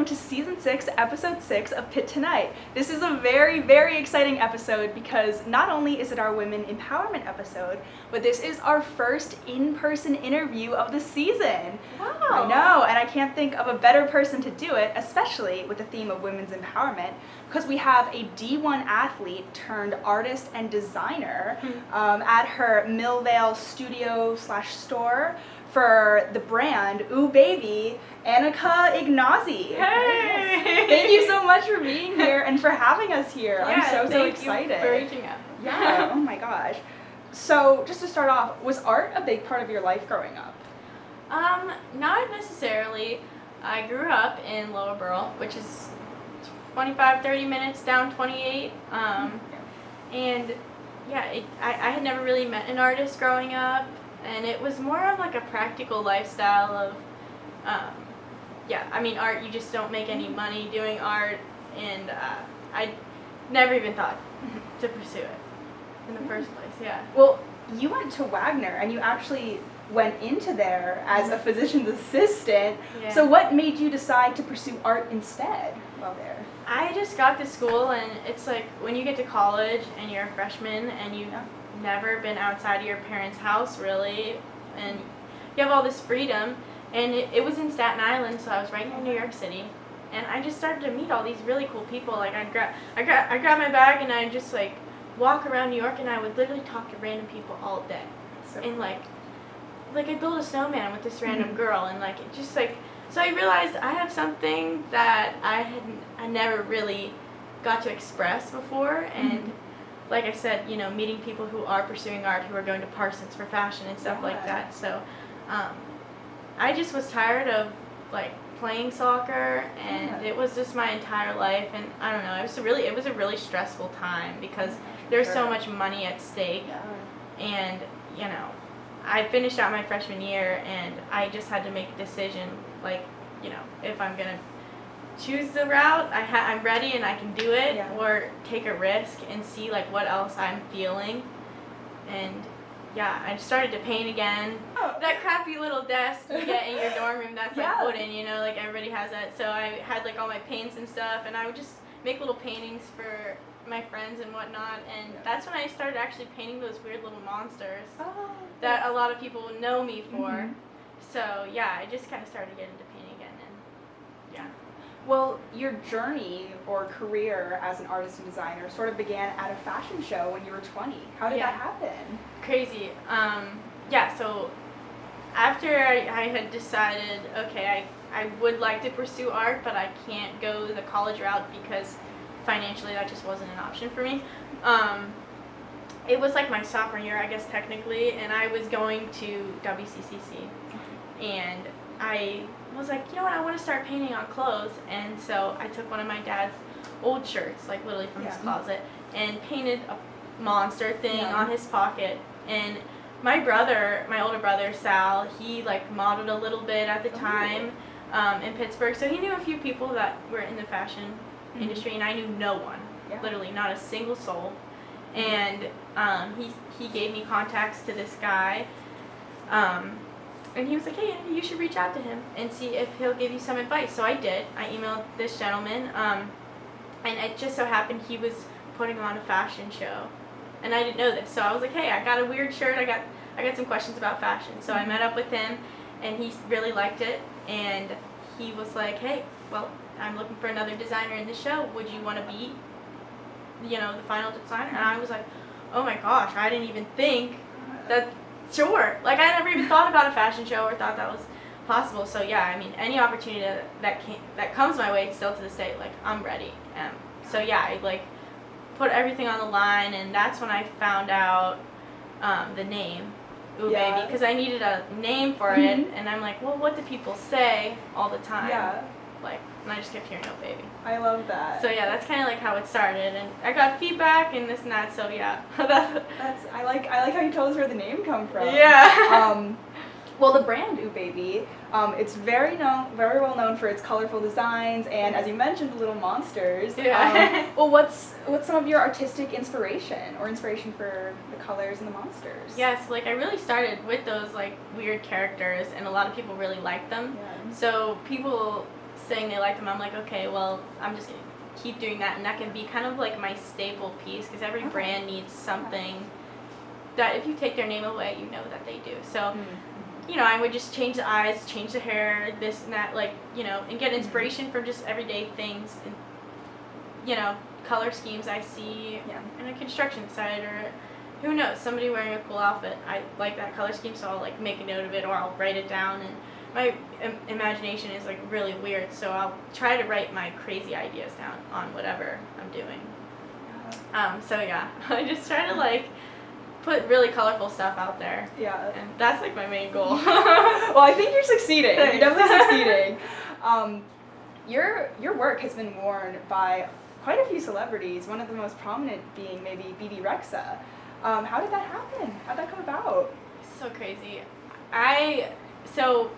welcome to Season 6, Episode 6 of Pitt Tonight. This is a very, very exciting episode because not only is it our Women Empowerment episode, but this is our first in-person interview of the season. Wow. I know, and I can't think of a better person to do it, especially with the theme of women's empowerment, because we have a D1 athlete turned artist and designer at her Millvale studio/store for the brand Ooh Baby, Anika Ignozzi. Hey! Thank you so much for being here and for having us here. I'm so excited. Thank you for reaching out. Yeah, oh my gosh. So just to start off, was art a big part of your life growing up? Not necessarily. I grew up in Lower Burl, which is 25-30 minutes down 28. And yeah, I had never really met an artist growing up, and it was more of like a practical lifestyle of, art, you just don't make any money doing art, and I never even thought to pursue it in the first place, yeah. Well, you went to Wagner, and you actually went into there as a physician's assistant. Yeah. So what made you decide to pursue art instead while there? I just got to school, and it's like when you get to college and you're a freshman and you've never been outside of your parents' house really, and you have all this freedom, and it was in Staten Island, so I was right near New York City, and I just started to meet all these really cool people. Like I grabbed my bag and I just like walk around New York, and I would literally talk to random people all day, and like I built a snowman with this random girl, and like it just like, so I realized I have something that I never really got to express before, and like I said, you know, meeting people who are pursuing art, who are going to Parsons for fashion and stuff like that. So I just was tired of like playing soccer, and it was just my entire life, and I don't know, it was a really stressful time because there's so much money at stake, and you know, I finished out my freshman year, and I just had to make a decision, like, you know, if I'm gonna choose the route, I'm ready and I can do it, or take a risk and see like what else I'm feeling. And yeah, I started to paint again. That crappy little desk you get in your dorm room that's like wooden, you know, like everybody has that. So I had like all my paints and stuff, and I would just make little paintings for my friends and whatnot, and that's when I started actually painting those weird little monsters that a lot of people know me for. So yeah, I just kind of started getting into painting again, and yeah. Well, your journey or career as an artist and designer sort of began at a fashion show when you were 20. How did that happen? Crazy. So after I had decided, okay, I would like to pursue art, but I can't go the college route because financially that just wasn't an option for me. It was like my sophomore year, I guess technically, and I was going to WCCC, and I was like, you know what, I want to start painting on clothes, and so I took one of my dad's old shirts, like literally from his closet, and painted a monster thing on his pocket. And my older brother Sal, he like modeled a little bit at the time in Pittsburgh, so he knew a few people that were in the fashion industry, and I knew no one, literally not a single soul. And he gave me contacts to this guy, and he was like, hey, you should reach out to him and see if he'll give you some advice. So I did. I emailed this gentleman, and it just so happened he was putting on a fashion show, and I didn't know this. So I was like, hey, I got a weird shirt. I got some questions about fashion. So I met up with him, and he really liked it, and he was like, hey, well, I'm looking for another designer in the show. Would you want to be, you know, the final designer? And I was like, oh my gosh, I didn't even think that. Sure. Like, I never even thought about a fashion show or thought that was possible. So yeah, I mean, any opportunity that comes my way, still to this day, like, I'm ready. So yeah, I like put everything on the line, and that's when I found out the name Ooh Baby, because I needed a name for it, and I'm like, well, what do people say all the time? Like, and I just kept hearing "Oh Baby." I love that. So yeah, that's kind of like how it started, and I got feedback and this and that. So yeah, I like how you told us where the name come from. Yeah. Well, the brand Ooh Baby, it's very well known for its colorful designs, and as you mentioned, the little monsters. Yeah. Well, what's some of your artistic inspiration for the colors and the monsters? Yes, like I really started with those like weird characters, and a lot of people really liked them. Yeah. So people saying they liked them, I'm like, okay, well, I'm just gonna keep doing that, and that can be kind of like my staple piece, because every brand needs something that if you take their name away, you know that they do. So, you know, I would just change the eyes, change the hair, this and that, like, you know, and get inspiration from just everyday things, and, you know, color schemes I see in a construction site, or who knows, somebody wearing a cool outfit. I like that color scheme, so I'll like make a note of it, or I'll write it down. And my imagination is like really weird, so I'll try to write my crazy ideas down on whatever I'm doing. So yeah, I just try to like put really colorful stuff out there. Yeah. And that's like my main goal. Well, I think you're succeeding. Thanks. You're definitely succeeding. Your work has been worn by quite a few celebrities, one of the most prominent being maybe BB Rexa. How did that happen? How did that come about? So crazy. So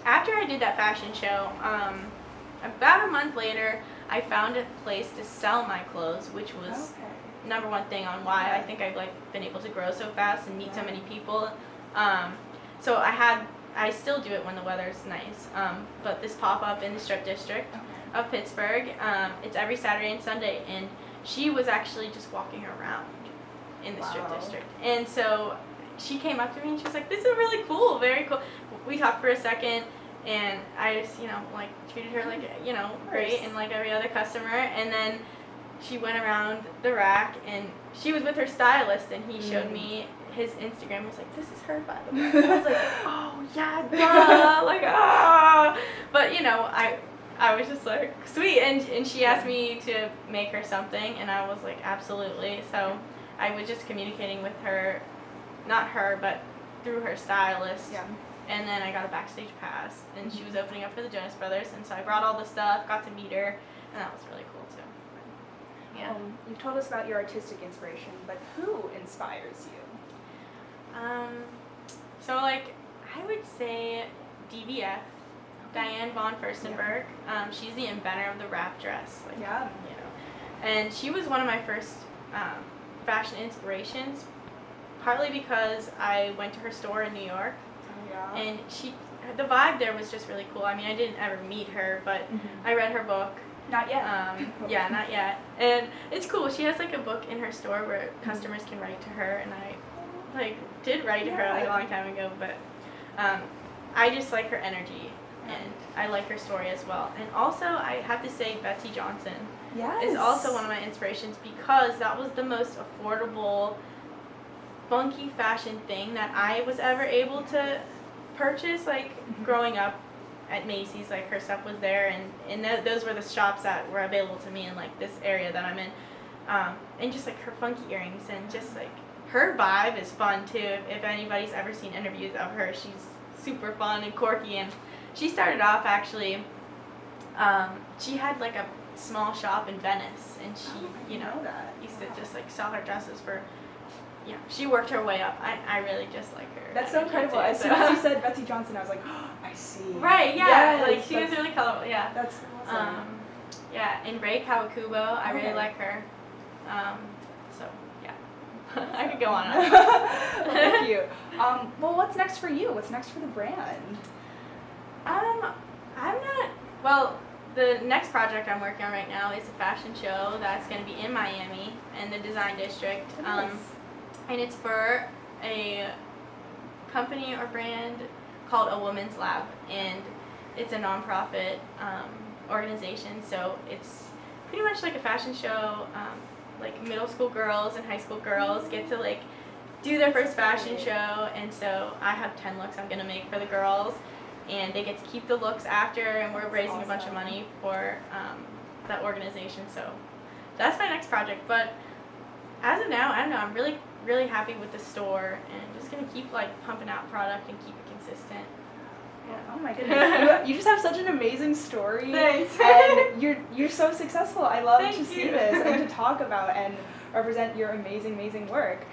after I did that fashion show, about a month later, I found a place to sell my clothes, which was number one thing on why I think I've like been able to grow so fast and meet so many people. So I still do it when the weather's nice. But this pop-up in the Strip District of Pittsburgh, it's every Saturday and Sunday, and she was actually just walking around in the Strip District. And so she came up to me and she was like, this is really cool, very cool. We talked for a second, and I just, you know, like treated her like, you know, great, and like every other customer. And then she went around the rack, and she was with her stylist, and he showed me his Instagram. He was like, this is her, by the way. I was like, oh yeah, duh. Like, ah. But you know, I was just like, sweet. And she asked me to make her something, and I was like, absolutely. So I was just communicating with her, not her, but through her stylist. Yeah. And then I got a backstage pass, and she was opening up for the Jonas Brothers, and so I brought all the stuff, got to meet her, and that was really cool too. Yeah. You've told us about your artistic inspiration, but who inspires you? So like, I would say DVF, Diane von Furstenberg. She's the inventor of the wrap dress. Like, you know, and she was one of my first fashion inspirations, partly because I went to her store in New York, and the vibe there was just really cool. I mean, I didn't ever meet her, but I read her book. Not yet. Yeah, not yet. And it's cool. She has like a book in her store where customers can write to her, and I like did write to her like a long time ago, but I just like her energy, and I like her story as well. And also, I have to say Betsy Johnson is also one of my inspirations, because that was the most affordable, funky fashion thing that I was ever able to purchase, like growing up at Macy's. Like, her stuff was there, and those were the shops that were available to me in like this area that I'm in, and just like her funky earrings, and just like her vibe is fun too. If anybody's ever seen interviews of her, she's super fun and quirky. And she started off actually, she had like a small shop in Venice, and she used to just like sell her dresses for, she worked her way up. I really just like her. That's so incredible. As soon as you said Betsy Johnson, I was like, oh, I see. Right, yeah. Like, she was really colorful, yeah. That's awesome. And Rei Kawakubo, I really like her. So, yeah. I could go on and on. Well, thank you. Well, what's next for you? What's next for the brand? The next project I'm working on right now is a fashion show that's going to be in Miami, in the Design District. Nice. And it's for a company or brand called A Woman's Lab, and it's a nonprofit organization, so it's pretty much like a fashion show. Like, middle school girls and high school girls get to like do their first fashion show, and so I have 10 looks I'm going to make for the girls, and they get to keep the looks after, and we're raising a bunch of money for that organization. So that's my next project. But as of now, I don't know, I'm really, really happy with the store, and just going to keep like pumping out product and keep it consistent. Yeah. Oh my goodness, you just have such an amazing story. Thanks. And you're so successful. I love to see you. this and to talk about and represent your amazing work.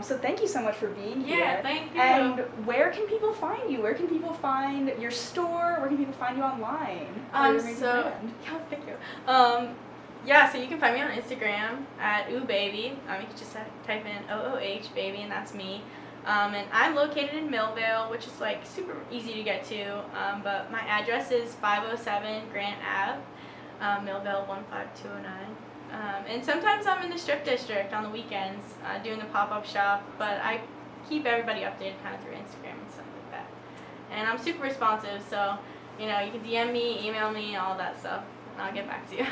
So thank you so much for being here. Yeah, thank you. And where can people find you? Where can people find your store? Where can people find you online? Thank you. So you can find me on Instagram at oohbaby. You can just type in OOH baby, and that's me. And I'm located in Millvale, which is like super easy to get to. But my address is 507 Grant Ave, Millvale 15209. And sometimes I'm in the strip district on the weekends doing the pop-up shop, but I keep everybody updated kind of through Instagram and stuff like that. And I'm super responsive, so you can DM me, email me, all that stuff, and I'll get back to you.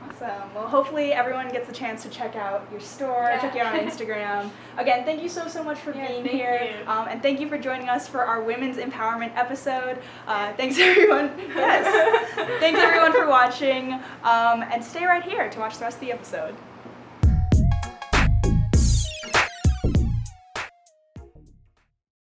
Awesome. Well, hopefully everyone gets a chance to check out your store, check you out on Instagram. Again, thank you so much for being here. And thank you for joining us for our Women's Empowerment episode. Thanks everyone. Yes. Thanks everyone for watching. And stay right here to watch the rest of the episode.